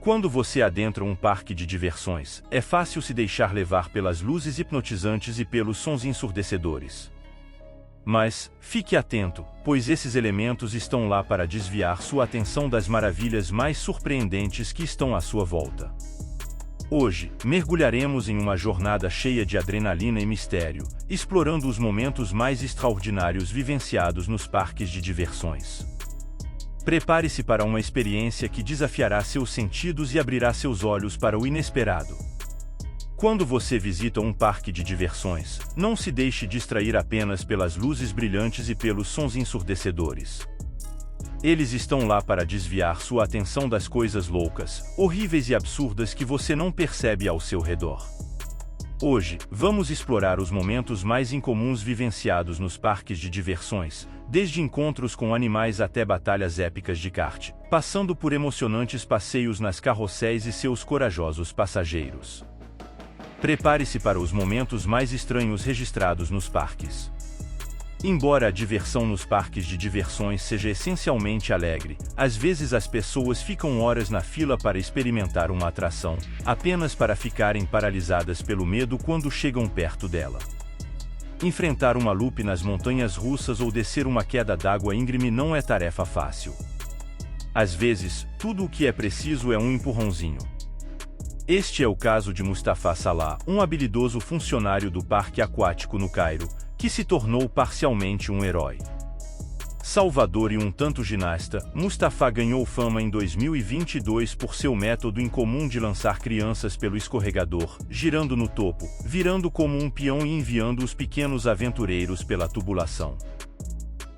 Quando você adentra um parque de diversões, é fácil se deixar levar pelas luzes hipnotizantes e pelos sons ensurdecedores. Mas, fique atento, pois esses elementos estão lá para desviar sua atenção das maravilhas mais surpreendentes que estão à sua volta. Hoje, mergulharemos em uma jornada cheia de adrenalina e mistério, explorando os momentos mais extraordinários vivenciados nos parques de diversões. Prepare-se para uma experiência que desafiará seus sentidos e abrirá seus olhos para o inesperado. Quando você visita um parque de diversões, não se deixe distrair apenas pelas luzes brilhantes e pelos sons ensurdecedores. Eles estão lá para desviar sua atenção das coisas loucas, horríveis e absurdas que você não percebe ao seu redor. Hoje, vamos explorar os momentos mais incomuns vivenciados nos parques de diversões, desde encontros com animais até batalhas épicas de kart, passando por emocionantes passeios nas carrosséis e seus corajosos passageiros. Prepare-se para os momentos mais estranhos registrados nos parques. Embora a diversão nos parques de diversões seja essencialmente alegre, às vezes as pessoas ficam horas na fila para experimentar uma atração, apenas para ficarem paralisadas pelo medo quando chegam perto dela. Enfrentar uma loop nas montanhas russas ou descer uma queda d'água íngreme não é tarefa fácil. Às vezes, tudo o que é preciso é um empurrãozinho. Este é o caso de Mustafa Salah, um habilidoso funcionário do parque aquático no Cairo, que se tornou parcialmente um herói. Salvador e um tanto ginasta, Mustafa ganhou fama em 2022 por seu método incomum de lançar crianças pelo escorregador, girando no topo, virando como um peão e enviando os pequenos aventureiros pela tubulação.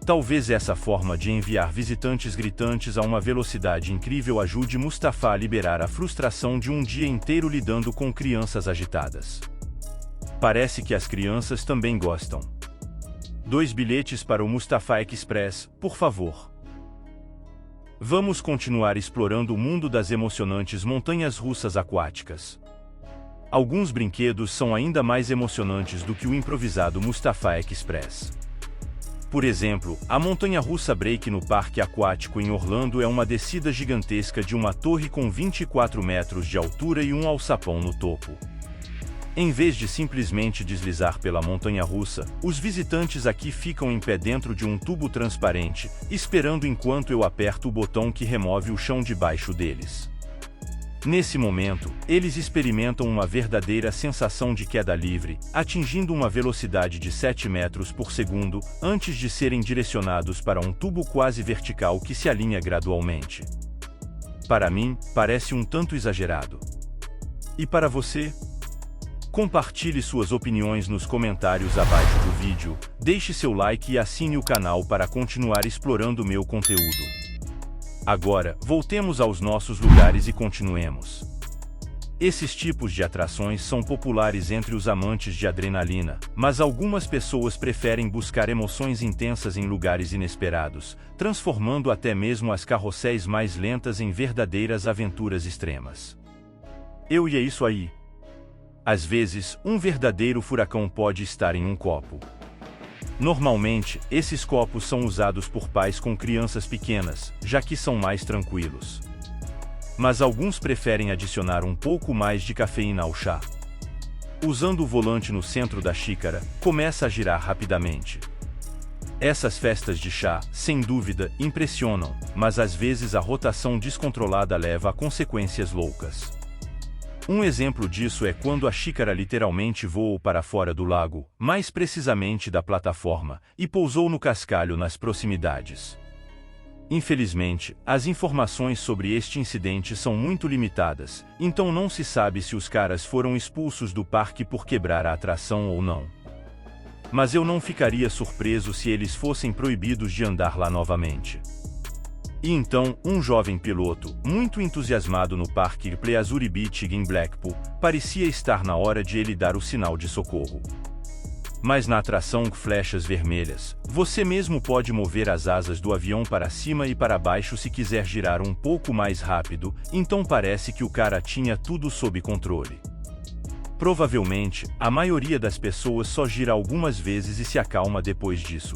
Talvez essa forma de enviar visitantes gritantes a uma velocidade incrível ajude Mustafa a liberar a frustração de um dia inteiro lidando com crianças agitadas. Parece que as crianças também gostam. 2 bilhetes para o Mustafa Express, por favor. Vamos continuar explorando o mundo das emocionantes montanhas russas aquáticas. Alguns brinquedos são ainda mais emocionantes do que o improvisado Mustafa Express. Por exemplo, a montanha-russa Break no parque aquático em Orlando é uma descida gigantesca de uma torre com 24 metros de altura e um alçapão no topo. Em vez de simplesmente deslizar pela montanha-russa, os visitantes aqui ficam em pé dentro de um tubo transparente, esperando enquanto eu aperto o botão que remove o chão debaixo deles. Nesse momento, eles experimentam uma verdadeira sensação de queda livre, atingindo uma velocidade de 7 metros por segundo, antes de serem direcionados para um tubo quase vertical que se alinha gradualmente. Para mim, parece um tanto exagerado. E para você? Compartilhe suas opiniões nos comentários abaixo do vídeo, deixe seu like e assine o canal para continuar explorando meu conteúdo. Agora, voltemos aos nossos lugares e continuemos. Esses tipos de atrações são populares entre os amantes de adrenalina, mas algumas pessoas preferem buscar emoções intensas em lugares inesperados, transformando até mesmo as carrosséis mais lentas em verdadeiras aventuras extremas. E é isso aí. Às vezes, um verdadeiro furacão pode estar em um copo. Normalmente, esses copos são usados por pais com crianças pequenas, já que são mais tranquilos. Mas alguns preferem adicionar um pouco mais de cafeína ao chá. Usando o volante no centro da xícara, começa a girar rapidamente. Essas festas de chá, sem dúvida, impressionam, mas às vezes a rotação descontrolada leva a consequências loucas. Um exemplo disso é quando a xícara literalmente voou para fora do lago, mais precisamente da plataforma, e pousou no cascalho nas proximidades. Infelizmente, as informações sobre este incidente são muito limitadas, então não se sabe se os caras foram expulsos do parque por quebrar a atração ou não. Mas eu não ficaria surpreso se eles fossem proibidos de andar lá novamente. E então, um jovem piloto, muito entusiasmado no parque Pleasure Beach em Blackpool, parecia estar na hora de ele dar o sinal de socorro. Mas na atração Flechas Vermelhas, você mesmo pode mover as asas do avião para cima e para baixo se quiser girar um pouco mais rápido, então parece que o cara tinha tudo sob controle. Provavelmente, a maioria das pessoas só gira algumas vezes e se acalma depois disso.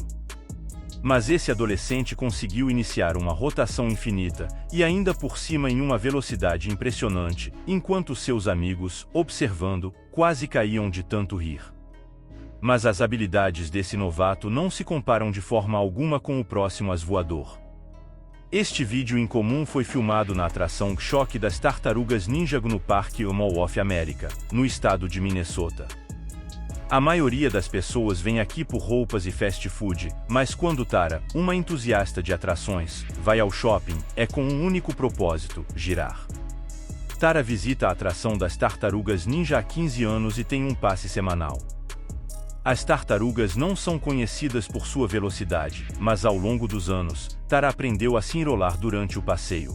Mas esse adolescente conseguiu iniciar uma rotação infinita, e ainda por cima em uma velocidade impressionante, enquanto seus amigos, observando, quase caíam de tanto rir. Mas as habilidades desse novato não se comparam de forma alguma com o próximo voador. Este vídeo incomum foi filmado na atração Choque das Tartarugas Ninja no Parque Mall of America, no estado de Minnesota. A maioria das pessoas vem aqui por roupas e fast food, mas quando Tara, uma entusiasta de atrações, vai ao shopping, é com um único propósito: girar. Tara visita a atração das Tartarugas Ninja há 15 anos e tem um passe semanal. As tartarugas não são conhecidas por sua velocidade, mas ao longo dos anos, Tara aprendeu a se enrolar durante o passeio.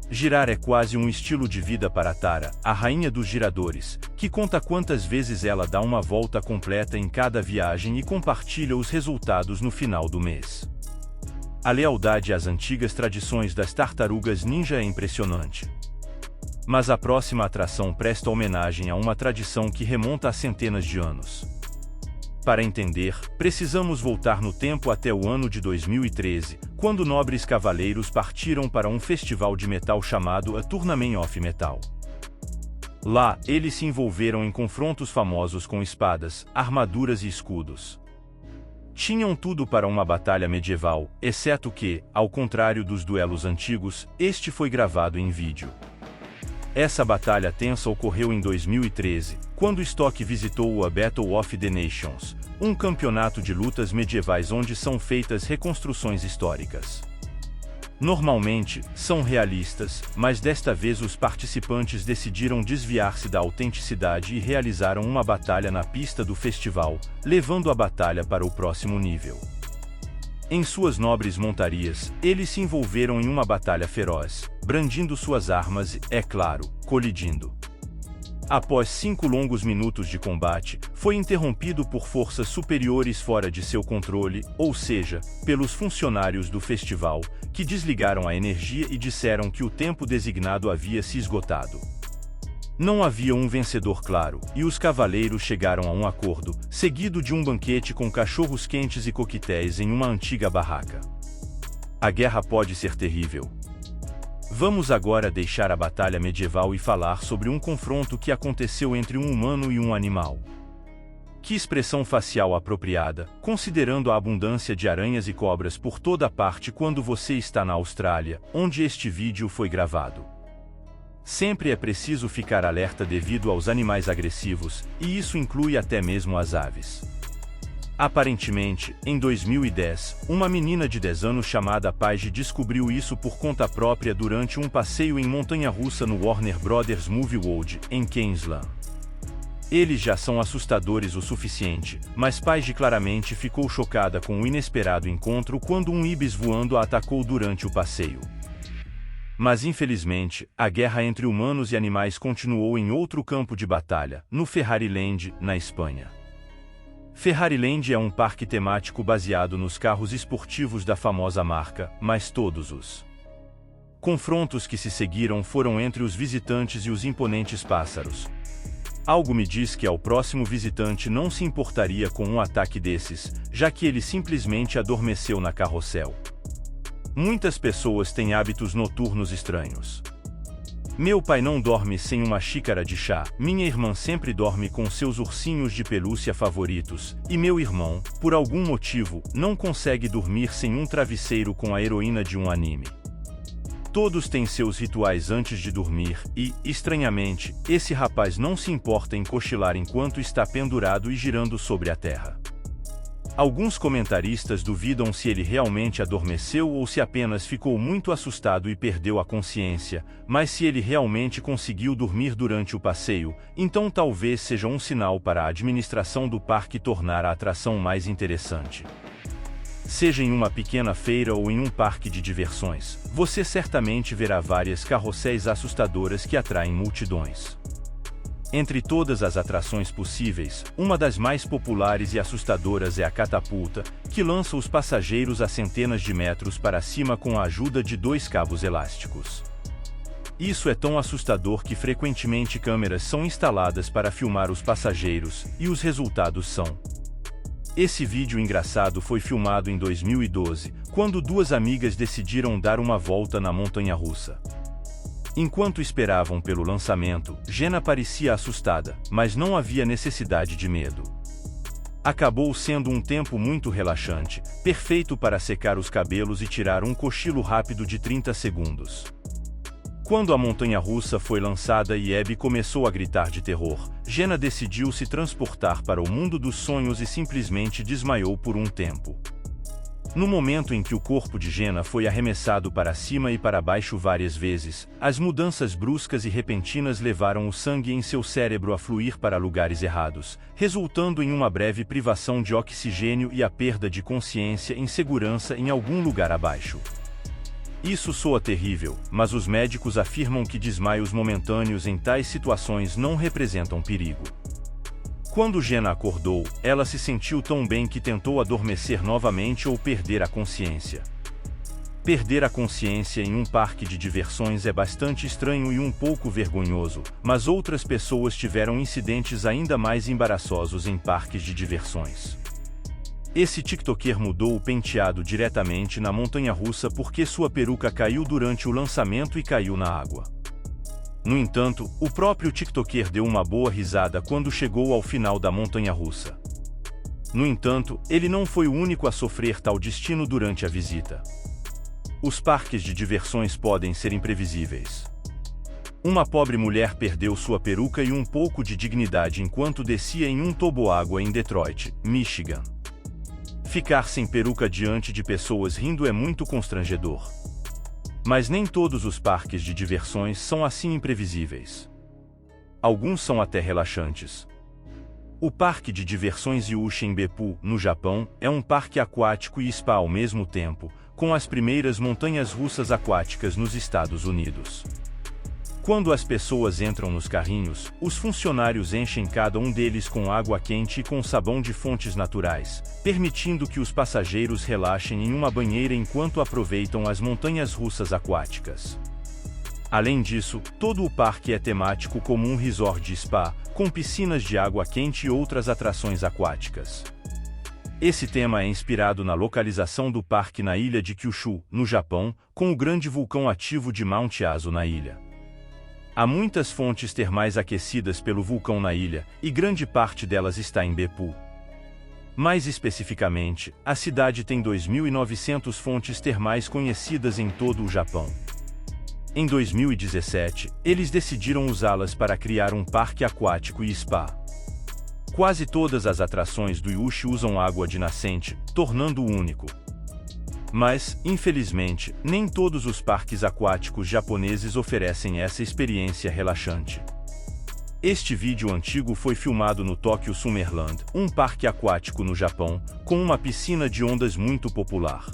Girar é quase um estilo de vida para Tara, a rainha dos giradores, que conta quantas vezes ela dá uma volta completa em cada viagem e compartilha os resultados no final do mês. A lealdade às antigas tradições das tartarugas ninja é impressionante. Mas a próxima atração presta homenagem a uma tradição que remonta a centenas de anos. Para entender, precisamos voltar no tempo até o ano de 2013, quando nobres cavaleiros partiram para um festival de metal chamado A Tournament of Metal. Lá, eles se envolveram em confrontos famosos com espadas, armaduras e escudos. Tinham tudo para uma batalha medieval, exceto que, ao contrário dos duelos antigos, este foi gravado em vídeo. Essa batalha tensa ocorreu em 2013, quando Stock visitou a Battle of the Nations, um campeonato de lutas medievais onde são feitas reconstruções históricas. Normalmente, são realistas, mas desta vez os participantes decidiram desviar-se da autenticidade e realizaram uma batalha na pista do festival, levando a batalha para o próximo nível. Em suas nobres montarias, eles se envolveram em uma batalha feroz, brandindo suas armas e, é claro, colidindo. Após 5 longos minutos de combate, foi interrompido por forças superiores fora de seu controle, ou seja, pelos funcionários do festival, que desligaram a energia e disseram que o tempo designado havia se esgotado. Não havia um vencedor claro, e os cavaleiros chegaram a um acordo, seguido de um banquete com cachorros quentes e coquetéis em uma antiga barraca. A guerra pode ser terrível. Vamos agora deixar a batalha medieval e falar sobre um confronto que aconteceu entre um humano e um animal. Que expressão facial apropriada, considerando a abundância de aranhas e cobras por toda parte quando você está na Austrália, onde este vídeo foi gravado. Sempre é preciso ficar alerta devido aos animais agressivos, e isso inclui até mesmo as aves. Aparentemente, em 2010, uma menina de 10 anos chamada Paige descobriu isso por conta própria durante um passeio em montanha-russa no Warner Brothers Movie World, em Queensland. Eles já são assustadores o suficiente, mas Paige claramente ficou chocada com o inesperado encontro quando um ibis voando a atacou durante o passeio. Mas infelizmente, a guerra entre humanos e animais continuou em outro campo de batalha, no Ferrariland, na Espanha. Ferrariland é um parque temático baseado nos carros esportivos da famosa marca, mas todos os confrontos que se seguiram foram entre os visitantes e os imponentes pássaros. Algo me diz que ao próximo visitante não se importaria com um ataque desses, já que ele simplesmente adormeceu na carrossel. Muitas pessoas têm hábitos noturnos estranhos. Meu pai não dorme sem uma xícara de chá, minha irmã sempre dorme com seus ursinhos de pelúcia favoritos, e meu irmão, por algum motivo, não consegue dormir sem um travesseiro com a heroína de um anime. Todos têm seus rituais antes de dormir e, estranhamente, esse rapaz não se importa em cochilar enquanto está pendurado e girando sobre a terra. Alguns comentaristas duvidam se ele realmente adormeceu ou se apenas ficou muito assustado e perdeu a consciência, mas se ele realmente conseguiu dormir durante o passeio, então talvez seja um sinal para a administração do parque tornar a atração mais interessante. Seja em uma pequena feira ou em um parque de diversões, você certamente verá várias carrosséis assustadoras que atraem multidões. Entre todas as atrações possíveis, uma das mais populares e assustadoras é a catapulta, que lança os passageiros a centenas de metros para cima com a ajuda de 2 cabos elásticos. Isso é tão assustador que frequentemente câmeras são instaladas para filmar os passageiros, e os resultados são Esse vídeo engraçado foi filmado em 2012, quando duas amigas decidiram dar uma volta na montanha-russa. Enquanto esperavam pelo lançamento, Jenna parecia assustada, mas não havia necessidade de medo. Acabou sendo um tempo muito relaxante, perfeito para secar os cabelos e tirar um cochilo rápido de 30 segundos. Quando a montanha-russa foi lançada e Abby começou a gritar de terror, Jenna decidiu se transportar para o mundo dos sonhos e simplesmente desmaiou por um tempo. No momento em que o corpo de Jenna foi arremessado para cima e para baixo várias vezes, as mudanças bruscas e repentinas levaram o sangue em seu cérebro a fluir para lugares errados, resultando em uma breve privação de oxigênio e a perda de consciência em segurança em algum lugar abaixo. Isso soa terrível, mas os médicos afirmam que desmaios momentâneos em tais situações não representam perigo. Quando Jenna acordou, ela se sentiu tão bem que tentou adormecer novamente ou perder a consciência. Perder a consciência em um parque de diversões é bastante estranho e um pouco vergonhoso, mas outras pessoas tiveram incidentes ainda mais embaraçosos em parques de diversões. Esse tiktoker mudou o penteado diretamente na montanha-russa porque sua peruca caiu durante o lançamento e caiu na água. No entanto, o próprio tiktoker deu uma boa risada quando chegou ao final da montanha-russa. No entanto, ele não foi o único a sofrer tal destino durante a visita. Os parques de diversões podem ser imprevisíveis. Uma pobre mulher perdeu sua peruca e um pouco de dignidade enquanto descia em um toboágua em Detroit, Michigan. Ficar sem peruca diante de pessoas rindo é muito constrangedor. Mas nem todos os parques de diversões são assim imprevisíveis. Alguns são até relaxantes. O Parque de Diversões Yushi em Beppu, no Japão, é um parque aquático e spa ao mesmo tempo, com as primeiras montanhas russas aquáticas nos Estados Unidos. Quando as pessoas entram nos carrinhos, os funcionários enchem cada um deles com água quente e com sabão de fontes naturais, permitindo que os passageiros relaxem em uma banheira enquanto aproveitam as montanhas russas aquáticas. Além disso, todo o parque é temático como um resort de spa, com piscinas de água quente e outras atrações aquáticas. Esse tema é inspirado na localização do parque na ilha de Kyushu, no Japão, com o grande vulcão ativo de Mount Aso na ilha. Há muitas fontes termais aquecidas pelo vulcão na ilha, e grande parte delas está em Beppu. Mais especificamente, a cidade tem 2.900 fontes termais conhecidas em todo o Japão. Em 2017, eles decidiram usá-las para criar um parque aquático e spa. Quase todas as atrações do Yushi usam água de nascente, tornando-o único. Mas, infelizmente, nem todos os parques aquáticos japoneses oferecem essa experiência relaxante. Este vídeo antigo foi filmado no Tokyo Summerland, um parque aquático no Japão, com uma piscina de ondas muito popular.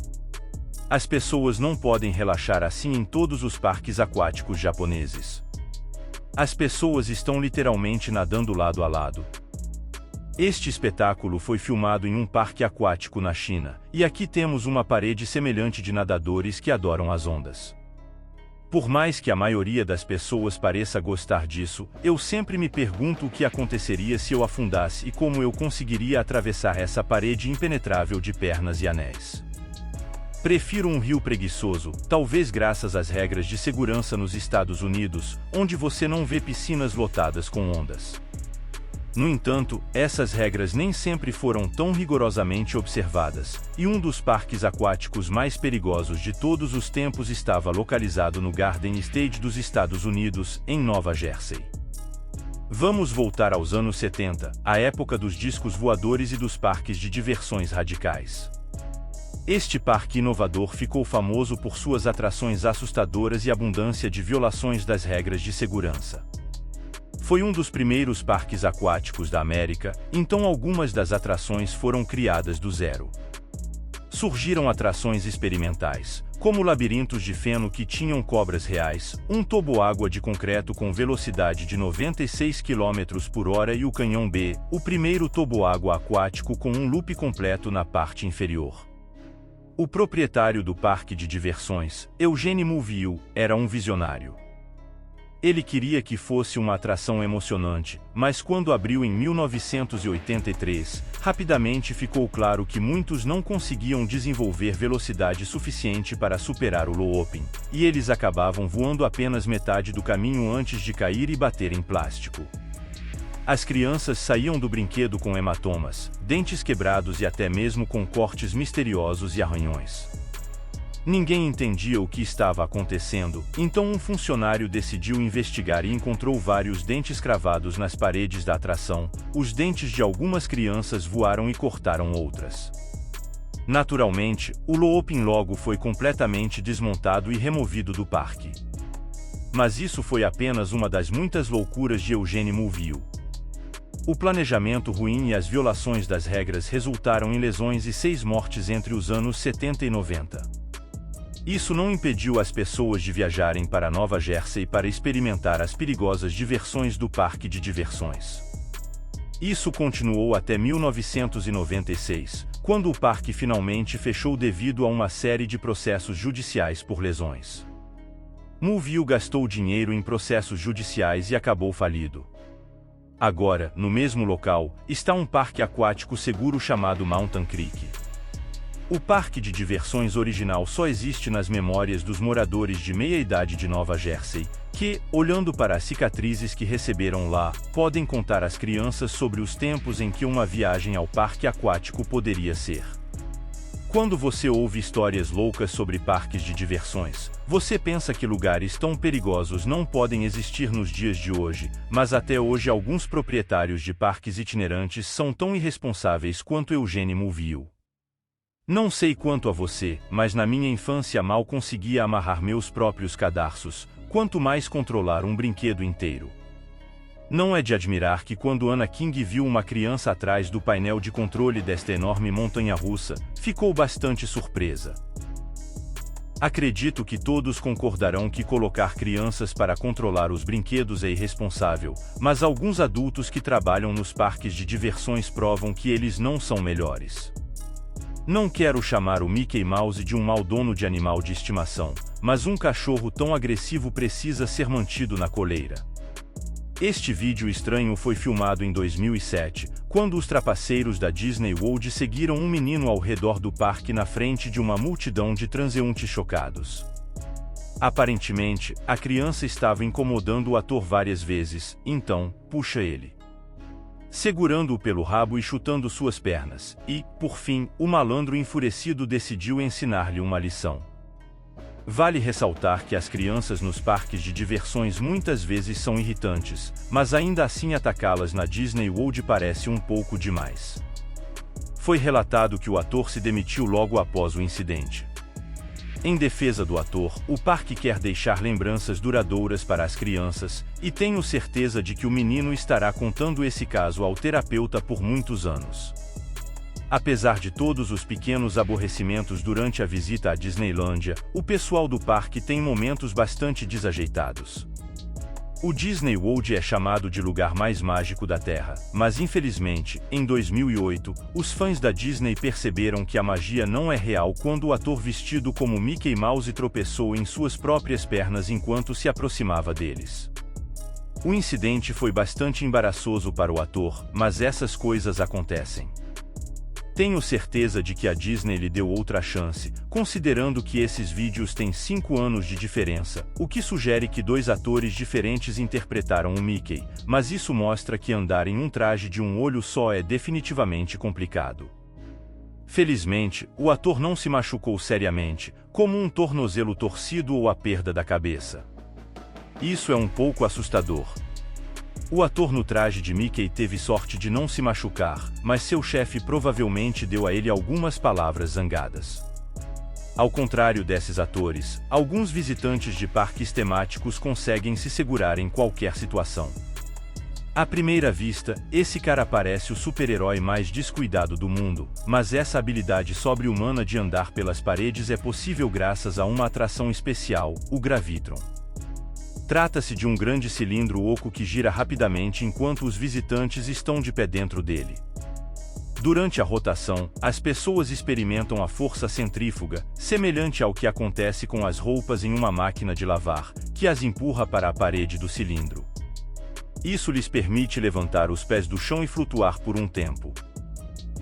As pessoas não podem relaxar assim em todos os parques aquáticos japoneses. As pessoas estão literalmente nadando lado a lado. Este espetáculo foi filmado em um parque aquático na China, e aqui temos uma parede semelhante de nadadores que adoram as ondas. Por mais que a maioria das pessoas pareça gostar disso, eu sempre me pergunto o que aconteceria se eu afundasse e como eu conseguiria atravessar essa parede impenetrável de pernas e anéis. Prefiro um rio preguiçoso, talvez graças às regras de segurança nos Estados Unidos, onde você não vê piscinas lotadas com ondas. No entanto, essas regras nem sempre foram tão rigorosamente observadas, e um dos parques aquáticos mais perigosos de todos os tempos estava localizado no Garden State dos Estados Unidos, em Nova Jersey. Vamos voltar aos anos 70, a época dos discos voadores e dos parques de diversões radicais. Este parque inovador ficou famoso por suas atrações assustadoras e abundância de violações das regras de segurança. Foi um dos primeiros parques aquáticos da América, então algumas das atrações foram criadas do zero. Surgiram atrações experimentais, como labirintos de feno que tinham cobras reais, um toboágua de concreto com velocidade de 96 km/h e o Canhão B, o primeiro toboágua aquático com um loop completo na parte inferior. O proprietário do parque de diversões, Eugene Mulville, era um visionário. Ele queria que fosse uma atração emocionante, mas quando abriu em 1983, rapidamente ficou claro que muitos não conseguiam desenvolver velocidade suficiente para superar o looping, e eles acabavam voando apenas metade do caminho antes de cair e bater em plástico. As crianças saíam do brinquedo com hematomas, dentes quebrados e até mesmo com cortes misteriosos e arranhões. Ninguém entendia o que estava acontecendo, então um funcionário decidiu investigar e encontrou vários dentes cravados nas paredes da atração. Os dentes de algumas crianças voaram e cortaram outras. Naturalmente, o looping logo foi completamente desmontado e removido do parque. Mas isso foi apenas uma das muitas loucuras de Eugene Mulville. O planejamento ruim e as violações das regras resultaram em lesões e 6 mortes entre os anos 70 e 90. Isso não impediu as pessoas de viajarem para Nova Jersey para experimentar as perigosas diversões do parque de diversões. Isso continuou até 1996, quando o parque finalmente fechou devido a uma série de processos judiciais por lesões. Mulville gastou dinheiro em processos judiciais e acabou falido. Agora, no mesmo local, está um parque aquático seguro chamado Mountain Creek. O parque de diversões original só existe nas memórias dos moradores de meia-idade de Nova Jersey, que, olhando para as cicatrizes que receberam lá, podem contar às crianças sobre os tempos em que uma viagem ao parque aquático poderia ser. Quando você ouve histórias loucas sobre parques de diversões, você pensa que lugares tão perigosos não podem existir nos dias de hoje, mas até hoje alguns proprietários de parques itinerantes são tão irresponsáveis quanto Eugene Mulville. Não sei quanto a você, mas na minha infância mal conseguia amarrar meus próprios cadarços, quanto mais controlar um brinquedo inteiro. Não é de admirar que quando Anna King viu uma criança atrás do painel de controle desta enorme montanha-russa, ficou bastante surpresa. Acredito que todos concordarão que colocar crianças para controlar os brinquedos é irresponsável, mas alguns adultos que trabalham nos parques de diversões provam que eles não são melhores. Não quero chamar o Mickey Mouse de um mau dono de animal de estimação, mas um cachorro tão agressivo precisa ser mantido na coleira. Este vídeo estranho foi filmado em 2007, quando os trapaceiros da Disney World seguiram um menino ao redor do parque na frente de uma multidão de transeuntes chocados. Aparentemente, a criança estava incomodando o ator várias vezes, então, puxa ele, segurando-o pelo rabo e chutando suas pernas, e, por fim, o malandro enfurecido decidiu ensinar-lhe uma lição. Vale ressaltar que as crianças nos parques de diversões muitas vezes são irritantes, mas ainda assim atacá-las na Disney World parece um pouco demais. Foi relatado que o ator se demitiu logo após o incidente. Em defesa do ator, o parque quer deixar lembranças duradouras para as crianças, e tenho certeza de que o menino estará contando esse caso ao terapeuta por muitos anos. Apesar de todos os pequenos aborrecimentos durante a visita à Disneylândia, o pessoal do parque tem momentos bastante desajeitados. O Disney World é chamado de lugar mais mágico da Terra, mas infelizmente, em 2008, os fãs da Disney perceberam que a magia não é real quando o ator vestido como Mickey Mouse tropeçou em suas próprias pernas enquanto se aproximava deles. O incidente foi bastante embaraçoso para o ator, mas essas coisas acontecem. Tenho certeza de que a Disney lhe deu outra chance, considerando que esses vídeos têm 5 anos de diferença, o que sugere que 2 atores diferentes interpretaram o Mickey, mas isso mostra que andar em um traje de um olho só é definitivamente complicado. Felizmente, o ator não se machucou seriamente, como um tornozelo torcido ou a perda da cabeça. Isso é um pouco assustador. O ator no traje de Mickey teve sorte de não se machucar, mas seu chefe provavelmente deu a ele algumas palavras zangadas. Ao contrário desses atores, alguns visitantes de parques temáticos conseguem se segurar em qualquer situação. À primeira vista, esse cara parece o super-herói mais descuidado do mundo, mas essa habilidade sobre-humana de andar pelas paredes é possível graças a uma atração especial, o Gravitron. Trata-se de um grande cilindro oco que gira rapidamente enquanto os visitantes estão de pé dentro dele. Durante a rotação, as pessoas experimentam a força centrífuga, semelhante ao que acontece com as roupas em uma máquina de lavar, que as empurra para a parede do cilindro. Isso lhes permite levantar os pés do chão e flutuar por um tempo.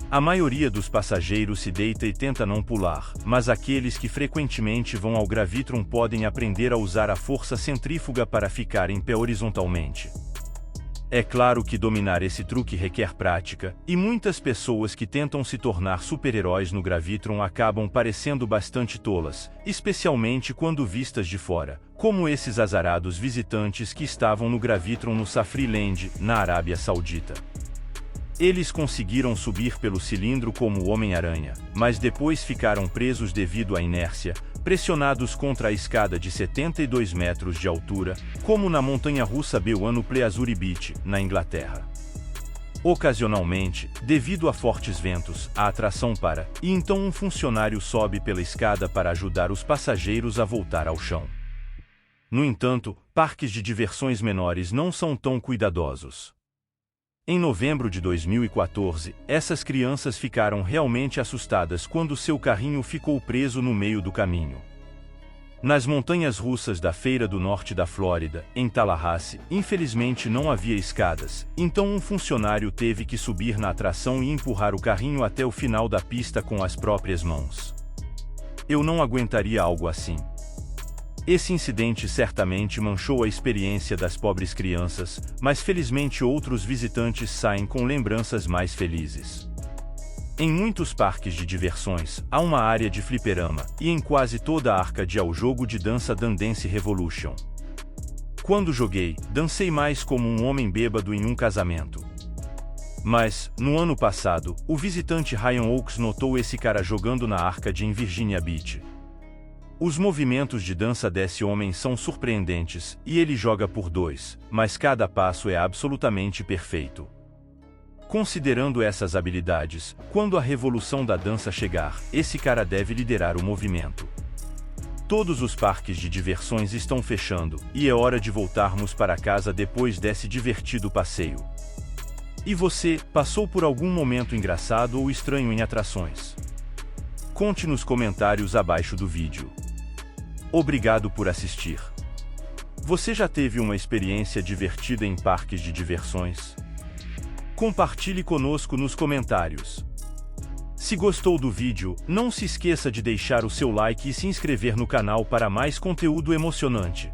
A maioria dos passageiros se deita e tenta não pular, mas aqueles que frequentemente vão ao Gravitron podem aprender a usar a força centrífuga para ficar em pé horizontalmente. É claro que dominar esse truque requer prática, e muitas pessoas que tentam se tornar super-heróis no Gravitron acabam parecendo bastante tolas, especialmente quando vistas de fora, como esses azarados visitantes que estavam no Gravitron no Safriland, na Arábia Saudita. Eles conseguiram subir pelo cilindro como o Homem-Aranha, mas depois ficaram presos devido à inércia, pressionados contra a escada de 72 metros de altura, como na montanha-russa B1 no Pleasure Beach, na Inglaterra. Ocasionalmente, devido a fortes ventos, a atração para, e então um funcionário sobe pela escada para ajudar os passageiros a voltar ao chão. No entanto, parques de diversões menores não são tão cuidadosos. Em novembro de 2014, essas crianças ficaram realmente assustadas quando seu carrinho ficou preso no meio do caminho. Nas montanhas russas da Feira do Norte da Flórida, em Tallahassee, infelizmente não havia escadas, então um funcionário teve que subir na atração e empurrar o carrinho até o final da pista com as próprias mãos. Eu não aguentaria algo assim. Esse incidente certamente manchou a experiência das pobres crianças, mas felizmente outros visitantes saem com lembranças mais felizes. Em muitos parques de diversões, há uma área de fliperama, e em quase toda a Arcade há o jogo de dança Dance Revolution. Quando joguei, dancei mais como um homem bêbado em um casamento. Mas, no ano passado, o visitante Ryan Oakes notou esse cara jogando na Arcade em Virginia Beach. Os movimentos de dança desse homem são surpreendentes, e ele joga por dois, mas cada passo é absolutamente perfeito. Considerando essas habilidades, quando a revolução da dança chegar, esse cara deve liderar o movimento. Todos os parques de diversões estão fechando, e é hora de voltarmos para casa depois desse divertido passeio. E você, passou por algum momento engraçado ou estranho em atrações? Conte nos comentários abaixo do vídeo. Obrigado por assistir. Você já teve uma experiência divertida em parques de diversões? Compartilhe conosco nos comentários. Se gostou do vídeo, não se esqueça de deixar o seu like e se inscrever no canal para mais conteúdo emocionante.